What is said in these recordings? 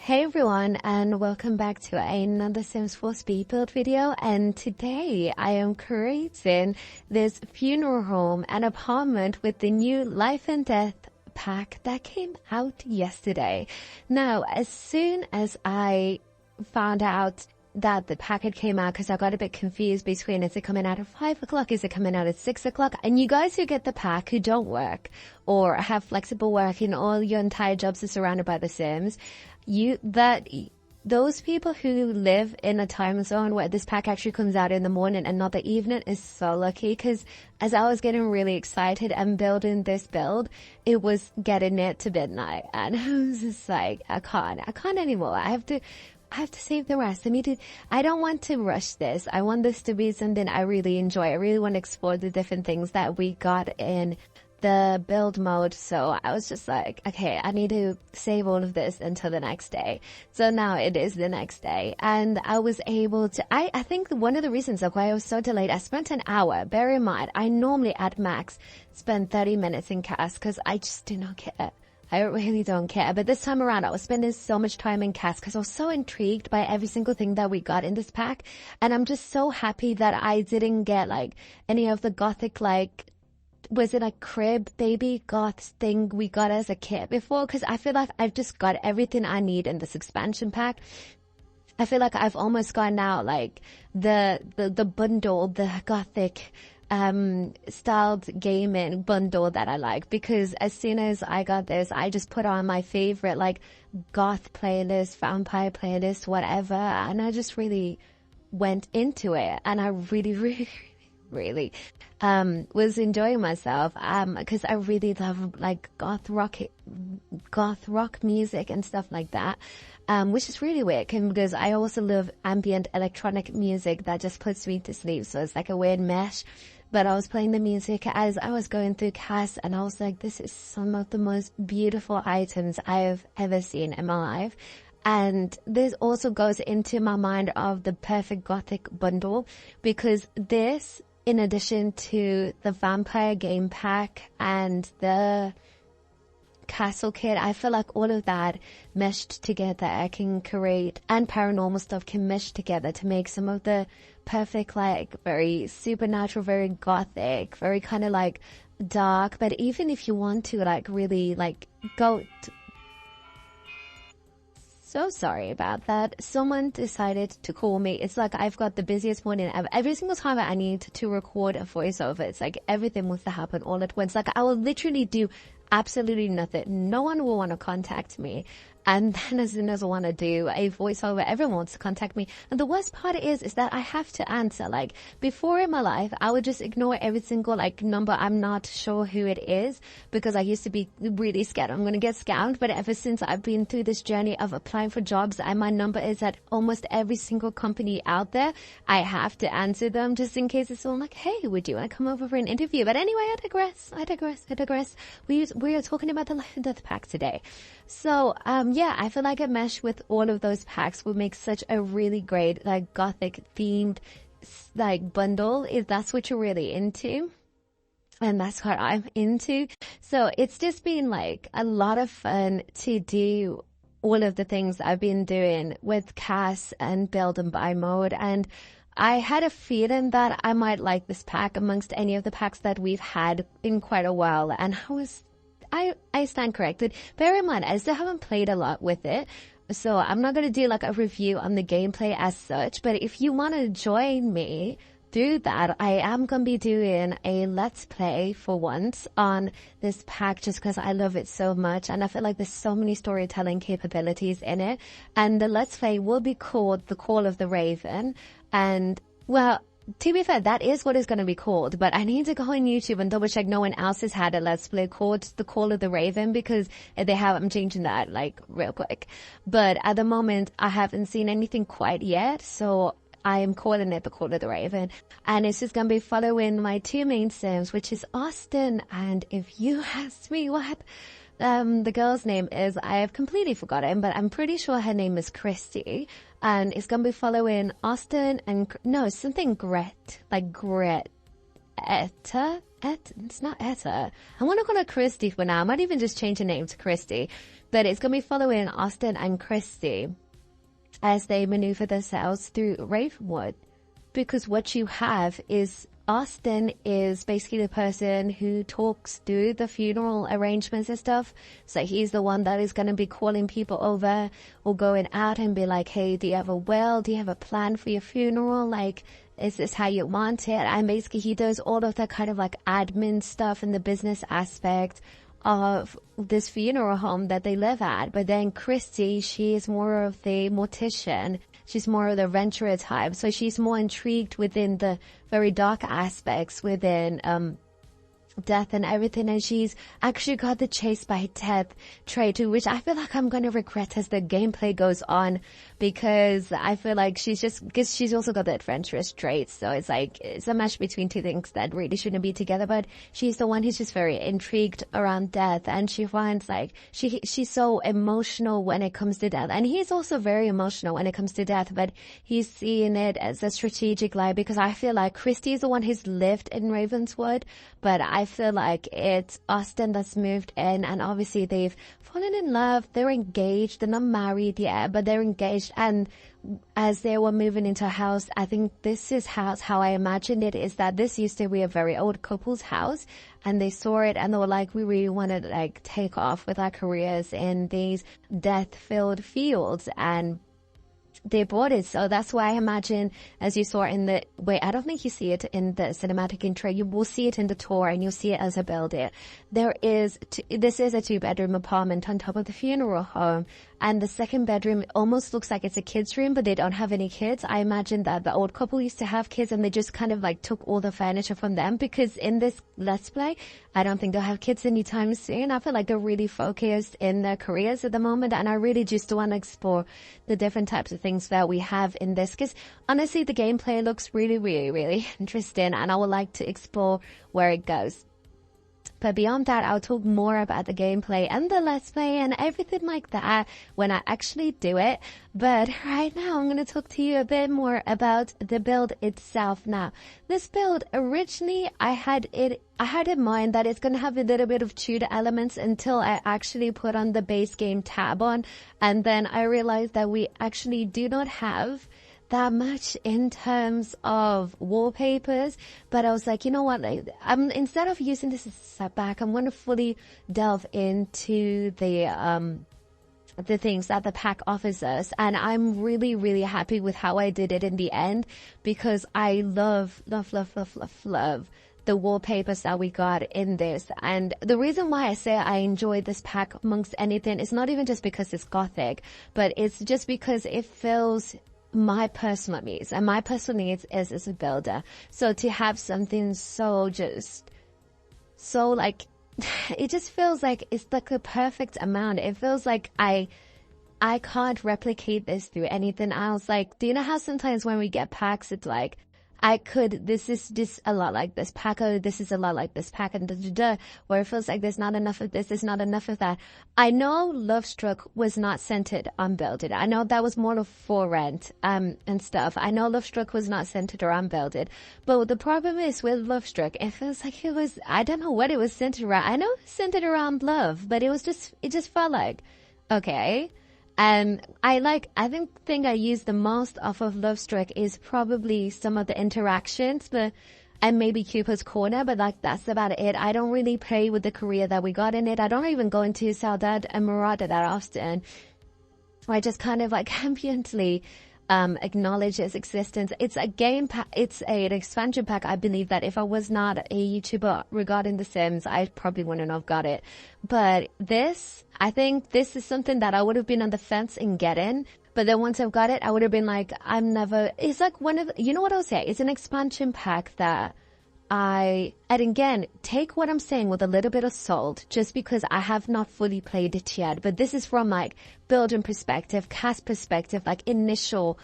Hey everyone, and welcome back to another Sims 4 speed build video. And today I am creating this funeral home and apartment with the new life and death pack that came out yesterday. Now, as soon as I found out that the packet came out, because I got a bit confused between, is it coming out at 5 o'clock, is it coming out at 6 o'clock? And you guys who get the pack who don't work or have flexible work and all your entire jobs are surrounded by the Sims, those people who live in a time zone where this pack actually comes out in the morning and not the evening is so lucky. Because as I was getting really excited and building this build, it was getting it to midnight, and I was just like, I can't anymore. I have to save the rest. I don't want to rush this. I want this to be something I really enjoy. I really want to explore the different things that we got in the build mode. So I was just like, okay, I need to save all of this until the next day. So now it is the next day, and I was able to, I think one of the reasons of why I was so delayed, I spent an hour. Bear in mind, I normally at max spend 30 minutes in cast because I just do not care. I really don't care. But this time around, I was spending so much time in cast because I was so intrigued by every single thing that we got in this pack. And I'm just so happy that I didn't get like any of the gothic, like, was it a crib baby goth thing we got as a kid before? Because I feel like I've just got everything I need in this expansion pack. I feel like I've almost got now like the bundle, the gothic styled gaming bundle that I like, because as soon as I got this, I just put on my favorite like goth playlist, vampire playlist, whatever, and I just really went into it, and I really was enjoying myself because I really love like goth rock music and stuff like that, which is really weird because I also love ambient electronic music that just puts me to sleep, so it's like a weird mesh. But I was playing the music as I was going through cast, and I was like, this is some of the most beautiful items I have ever seen in my life. And this also goes into my mind of the perfect gothic bundle, because this, in addition to the vampire game pack and the castle kit, I feel like all of that meshed together, I can create, and paranormal stuff can mesh together to make some of the perfect, like very supernatural, very gothic, very kind of like dark. But even if you want to like really like go so sorry about that. Someone decided to call me. It's like I've got the busiest morning ever. Every single time I need to record a voiceover, it's like everything wants to happen all at once. Like I will literally do absolutely nothing. No one will want to contact me. And then as soon as I want to do a voiceover, everyone wants to contact me. And the worst part is that I have to answer. Like before in my life, I would just ignore every single like number I'm not sure who it is, because I used to be really scared I'm going to get scammed. But ever since I've been through this journey of applying for jobs, and my number is at almost every single company out there, I have to answer them just in case it's someone like, hey, would you want to come over for an interview? But anyway, I digress. We are talking about the life and death pack today. So, yeah, I feel like a mesh with all of those packs would make such a really great, like, gothic themed, like, bundle, if that's what you're really into. And that's what I'm into. So it's just been like a lot of fun to do all of the things I've been doing with Cass and build and buy mode. And I had a feeling that I might like this pack amongst any of the packs that we've had in quite a while. And I stand corrected. Bear in mind, I still haven't played a lot with it, so I'm not going to do like a review on the gameplay as such. But if you want to join me through that, I am going to be doing a let's play for once on this pack, just because I love it so much, and I feel like there's so many storytelling capabilities in it. And the let's play will be called The Call of the Raven. And well, to be fair, that is what it's going to be called, but I need to go on YouTube and double check no one else has had a let's play called The Call of the Raven, because they have, I'm changing that like real quick. But at the moment, I haven't seen anything quite yet, so I am calling it The Call of the Raven. And it's just going to be following my two main Sims, which is Austin, and if you ask me what the girl's name is, I have completely forgotten, but I'm pretty sure her name is Christy. And it's going to be following Austin and, no, something Gret, like Gret. It's not Etta. I want to call her Christy for now. I might even just change the name to Christy. But it's going to be following Austin and Christy as they maneuver themselves through Ravenwood. Because what you have is Austin is basically the person who talks through the funeral arrangements and stuff. So he's the one that is going to be calling people over or going out and be like, hey, do you have a will? Do you have a plan for your funeral? Like, is this how you want it? And basically he does all of that kind of like admin stuff and the business aspect of this funeral home that they live at. But then Christy, she is more of the mortician. She's more of the adventurer type. So she's more intrigued within the very dark aspects within death and everything, and she's actually got the chase by death trait too, which I feel like I'm going to regret as the gameplay goes on, because I feel like because she's also got the adventurous traits. So it's like, it's a match between two things that really shouldn't be together, but she's the one who's just very intrigued around death, and she finds like she's so emotional when it comes to death, and he's also very emotional when it comes to death, but he's seeing it as a strategic lie, because I feel like Christy is the one who's lived in Ravenswood, but I feel like it's Austin that's moved in, and obviously they've fallen in love, they're engaged, they're not married yet, but they're engaged. And as they were moving into a house, I think this is how I imagined it, is that this used to be a very old couple's house, and they saw it and they were like, we really want to like take off with our careers in these death-filled fields, and they bought it. So that's why I imagine, as you saw in the way, I don't think you see it in the cinematic intro, you will see it in the tour and you'll see it as I build it. This is a 2-bedroom apartment on top of the funeral home, and the second bedroom almost looks like it's a kid's room, but they don't have any kids. I imagine that the old couple used to have kids and they just kind of like took all the furniture from them, because in this Let's Play, I don't think they'll have kids anytime soon. I feel like they're really focused in their careers at the moment, and I really just want to explore the different types of things that we have in this, because honestly the gameplay looks really, really, really interesting, and I would like to explore where it goes. But beyond that, I'll talk more about the gameplay and the Let's Play and everything like that when I actually do it. But right now, I'm going to talk to you a bit more about the build itself. Now, this build, originally, I had in mind that it's going to have a little bit of Tudor elements until I actually put on the base game tab on. And then I realized that we actually do not have that much in terms of wallpapers, but I was like, you know what, like, instead of using this as a setback, I'm going to fully delve into the things that the pack offers us, and I'm really, really happy with how I did it in the end, because I love the wallpapers that we got in this. And the reason why I say I enjoyed this pack amongst anything is not even just because it's gothic, but it's just because it fills my personal needs, and my personal needs is as a builder. So to have something so like it just feels like it's like the perfect amount. It feels like I can't replicate this through anything else. Like, do you know how sometimes when we get packs, it's like, this is just a lot like this pack, or this is a lot like this pack, and where it feels like there's not enough of this, there's not enough of that. I know Lovestruck was not centered on builded. I know that was more of for rent, and stuff. I know Lovestruck was not centered around builded, but the problem is with Lovestruck, it feels like it was, I don't know what it was centered around. I know it was centered around love, but it just felt like, okay. And I think the thing I use the most off of Lovestruck is probably some of the interactions, and maybe Cupid's Corner, but like that's about it. I don't really play with the career that we got in it. I don't even go into Saudade and Murada that often. I just kind of like ambiently acknowledge its existence. It's a game pack, it's an expansion pack. I believe that if I was not a YouTuber regarding The Sims, I probably wouldn't have got it. But I think this is something that I would have been on the fence in getting. But then once I've got it, I would have been like, it's like you know what I'll say? It's an expansion pack that and again, take what I'm saying with a little bit of salt, just because I have not fully played it yet. But this is from like building perspective, cast perspective, like initial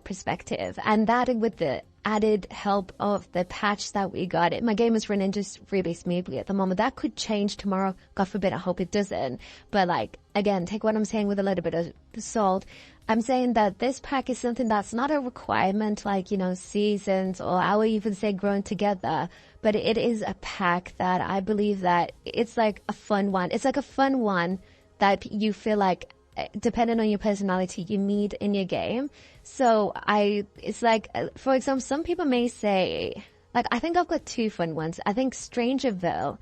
perspective, and that with the added help of the patch that we got. My game is running just really smoothly at the moment. That could change tomorrow. God forbid, I hope it doesn't. But like, again, take what I'm saying with a little bit of salt. I'm saying that this pack is something that's not a requirement, like, you know, seasons, or I would even say grown together. But it is a pack that I believe that it's like a fun one. It's like a fun one that you feel like, depending on your personality, you need in your game. So it's like, for example, some people may say, like, I think I've got two fun ones. I think Strangerville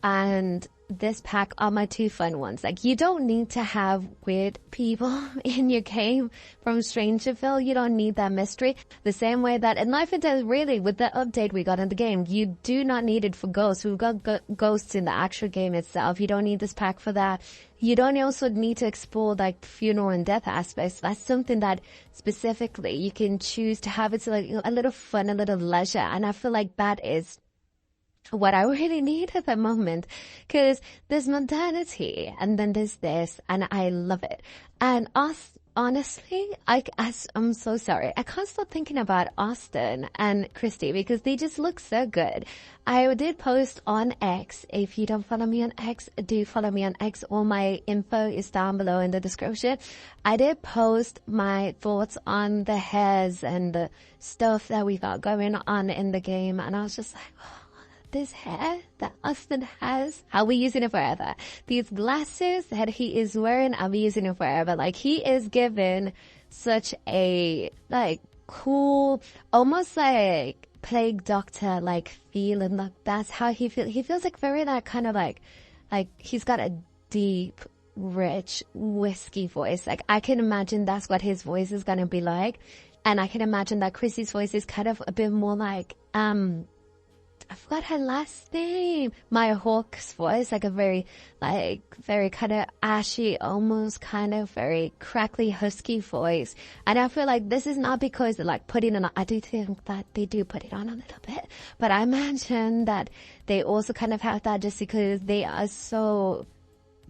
and this pack are my two fun ones. Like, you don't need to have weird people in your game from Strangerville. You don't need that mystery. The same way that in Life and Death, really, with the update we got in the game, you do not need it for ghosts. We've got ghosts in the actual game itself. You don't need this pack for that. You don't also need to explore like funeral and death aspects. That's something that specifically you can choose to have. It's like, you know, a little fun, a little leisure. And I feel like that is what I really need at the moment, because there's modernity and then there's this, and I love it. And honestly, I'm so sorry. I can't stop thinking about Austin and Christy because they just look so good. I did post on X. If you don't follow me on X, do follow me on X. All my info is down below in the description. I did post my thoughts on the hairs and the stuff that we got going on in the game, and I was just like, oh, this hair that Austin has, I'll be using it forever. These glasses that he is wearing, I'll be using it forever. Like, he is given such a, like, cool, almost like plague doctor, like, feel, and like, that's how he feels. He feels like very, like, kind of like he's got a deep, rich, whiskey voice. Like, I can imagine that's what his voice is gonna be like. And I can imagine that Chrissy's voice is kind of a bit more like, I forgot her last name. Maya Hawke's voice, like a very kind of ashy, almost kind of very crackly, husky voice. And I feel like this is not because they're like putting it on. I do think that they do put it on a little bit, but I imagine that they also kind of have that just because they are so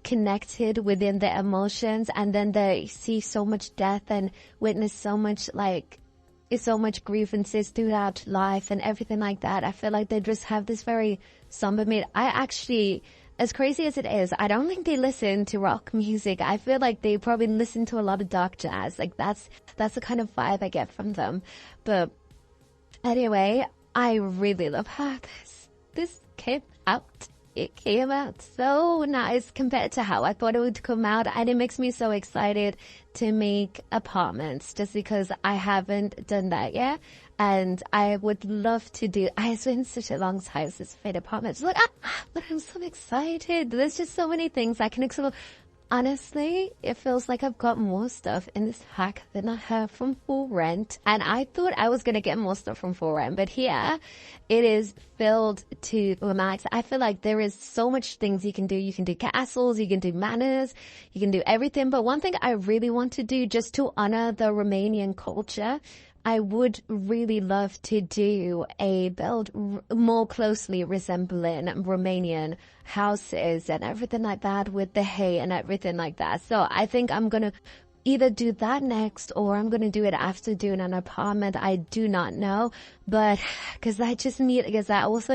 connected within their emotions, and then they see so much death and witness so much grievances throughout life and everything like that. I feel like they just have this very somber mood. I actually, as crazy as it is, I don't think they listen to rock music. I feel like they probably listen to a lot of dark jazz. Like, that's the kind of vibe I get from them. But anyway, I really love how this came out. It came out so nice compared to how I thought it would come out, and it makes me so excited to make apartments just because I haven't done that yet, and I would love to do. It's been such a long time since I made apartments. Look, but I'm so excited. There's just so many things I can explore. Honestly, it feels like I've got more stuff in this hack than I have from Full Rent. And I thought I was going to get more stuff from Full Rent, but here it is filled to the max. I feel like there is so much things you can do. You can do castles, you can do manors, you can do everything. But one thing I really want to do, just to honor the Romanian culture, I would really love to do a build more closely resembling Romanian houses and everything like that, with the hay and everything like that. So I think I'm going to either do that next, or I'm going to do it after doing an apartment. I do not know, but because I also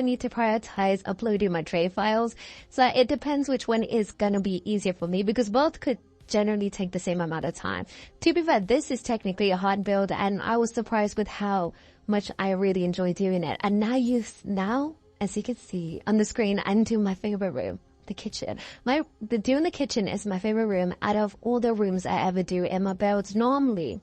need to prioritize uploading my tray files. So it depends which one is going to be easier for me, because both could generally take the same amount of time. To be fair, this is technically a hard build, and I was surprised with how much I really enjoy doing it. And now, as you can see on the screen, I'm doing my favorite room, the kitchen. Doing the kitchen is my favorite room out of all the rooms I ever do in my builds. Normally,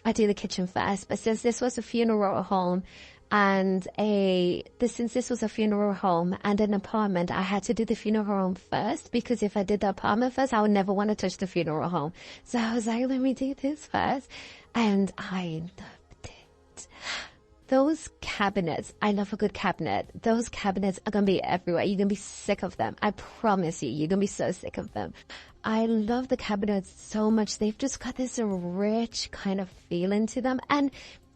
I do the kitchen first, but since this was a funeral home and since this was a funeral home and an apartment, I had to do the funeral home first, because if I did the apartment first, I would never want to touch the funeral home. So I was like, let me do this first. And I loved it. Those cabinets, I love a good cabinet. Those cabinets are going to be everywhere. You're going to be sick of them. I promise you, you're going to be so sick of them. I love the cabinets so much. They've just got this rich kind of feeling to them. And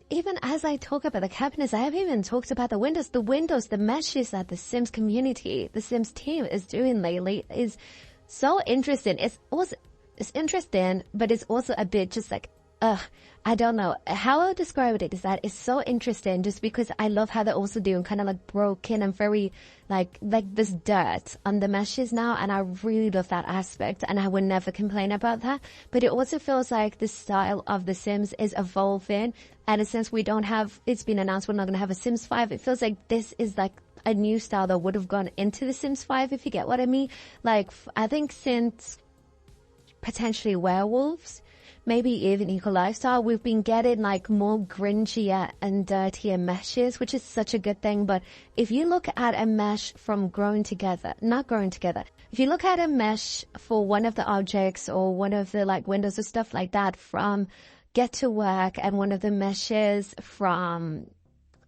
even as I talk about the cabinets, I haven't even talked about the windows. The meshes that the Sims community, the Sims team is doing lately is so interesting. It's interesting, but it's also a bit just like I don't know how I'll describe it. Is that it's so interesting just because I love how they're also doing kind of like broken and very like this dirt on the meshes now, and I really love that aspect, and I would never complain about that. But it also feels like the style of The Sims is evolving, and since we don't have, it's been announced we're not going to have a Sims 5, it feels like this is like a new style that would have gone into The Sims 5, if you get what I mean. Like I think since potentially werewolves, maybe even Eco Lifestyle, we've been getting like more gringier and dirtier meshes, which is such a good thing. But if you look at a mesh from not growing together, if you look at a mesh for one of the objects or one of the like windows or stuff like that from Get to Work, and one of the meshes from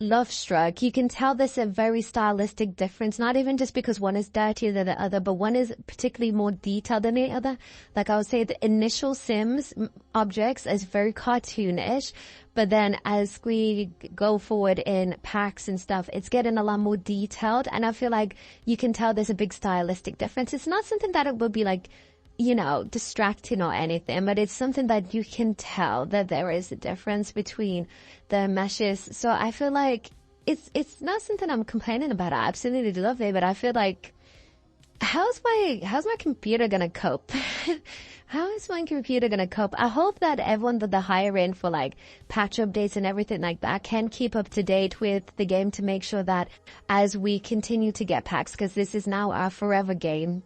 Lovestruck, you can tell there's a very stylistic difference, not even just because one is dirtier than the other, but one is particularly more detailed than the other. Like I would say the initial Sims objects is very cartoonish, but then as we go forward in packs and stuff, it's getting a lot more detailed, and I feel like you can tell there's a big stylistic difference. It's not something that it would be like, you know, distracting or anything, but it's something that you can tell that there is a difference between the meshes. So I feel like it's not something I'm complaining about. I absolutely love it, but I feel like how's my computer gonna cope? How is my computer gonna cope? I hope that everyone that they're hiring for like patch updates and everything like that can keep up to date with the game to make sure that as we continue to get packs, because this is now our forever game,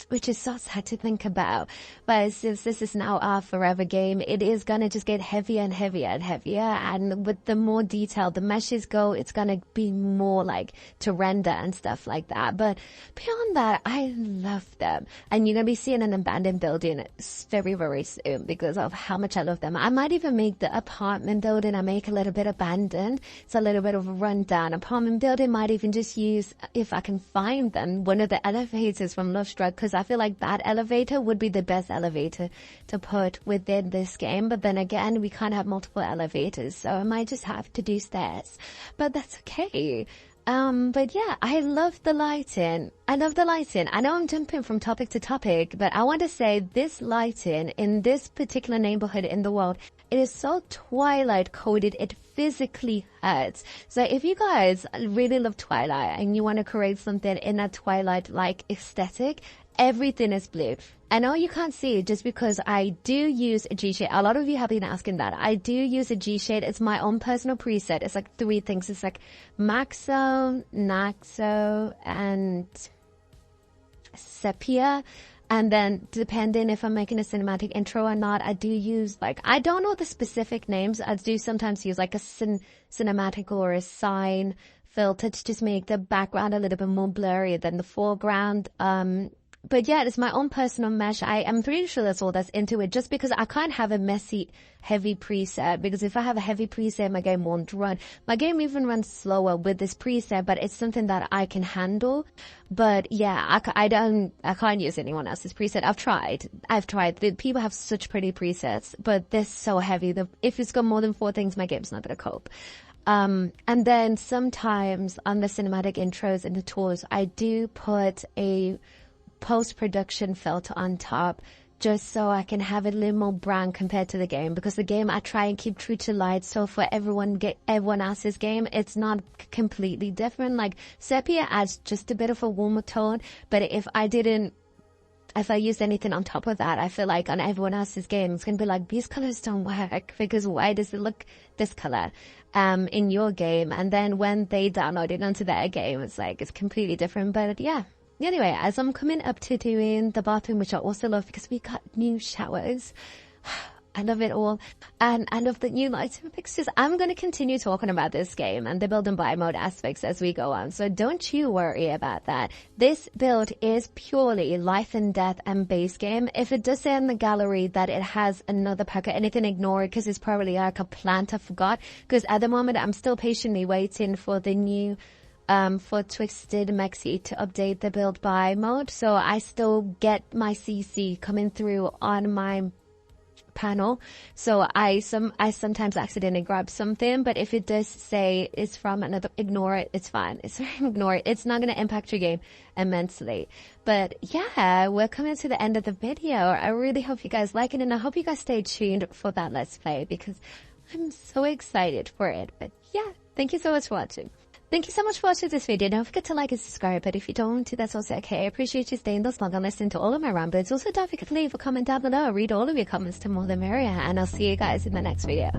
which is so sad to think about. But since this is now our forever game, it is going to just get heavier and heavier and heavier. And with the more detail the meshes go, it's going to be more like to render and stuff like that. But beyond that, I love them. And you're going to be seeing an abandoned building very, very soon because of how much I love them. I might even make the apartment building, I make a little bit abandoned. It's a little bit of a rundown apartment building. Might even just use, if I can find them, one of the elevators from Lovestruck, because I feel like that elevator would be the best elevator to put within this game. But then again, we can't have multiple elevators, so I might just have to do stairs. But that's okay. But yeah, I love the lighting. I love the lighting. I know I'm jumping from topic to topic, but I want to say this lighting in this particular neighborhood in the world, it is so Twilight coded, it physically hurts. So if you guys really love Twilight and you want to create something in a Twilight-like aesthetic, everything is blue. I know you can't see it just because I do use a G-shade. A lot of you have been asking that. I do use a G-shade. It's my own personal preset. It's like 3 things. It's like Maxo, Naxo, and Sepia. And then depending if I'm making a cinematic intro or not, I do use like, I don't know the specific names. I do sometimes use like a cinematic or a sign filter to just make the background a little bit more blurry than the foreground. But yeah, it's my own personal mesh. I'm pretty sure that's all that's into it, just because I can't have a messy, heavy preset, because if I have a heavy preset, my game won't run. My game even runs slower with this preset, but it's something that I can handle. But yeah, I can't use anyone else's preset. I've tried. The people have such pretty presets, but they're so heavy. If it's got more than 4 things, my game's not going to cope. And then sometimes on the cinematic intros and the tours, I do put a post-production filter on top just so I can have a little more brown compared to the game, because the game I try and keep true to light. So for everyone else's game, it's not completely different. Like Sepia adds just a bit of a warmer tone, but if I use anything on top of that, I feel like on everyone else's game, it's going to be like, these colors don't work, because why does it look this color in your game? And then when they download it onto their game, it's like, it's completely different. But yeah. Anyway, as I'm coming up to doing the bathroom, which I also love because we got new showers. I love it all. And I love the new lighting fixtures. I'm going to continue talking about this game and the build and buy mode aspects as we go on. So don't you worry about that. This build is purely life and death and base game. If it does say in the gallery that it has another pack or anything, ignore it, because it's probably like a plant I forgot. Because at the moment, I'm still patiently waiting for the new for Twisted Mexi to update the build buy mode. So I still get my CC coming through on my panel. So I sometimes accidentally grab something, but if it does say it's from another, ignore it. It's fine. Ignore it. It's not going to impact your game immensely. But yeah, we're coming to the end of the video. I really hope you guys like it, and I hope you guys stay tuned for that Let's Play because I'm so excited for it. But yeah, thank you so much for watching. Thank you so much for watching this video. Don't forget to like and subscribe, but if you don't, that's also okay. I appreciate you staying this long and listening to all of my ramblings. Also, don't forget to leave a comment down below. I read all of your comments, to more the merrier, and I'll see you guys in the next video.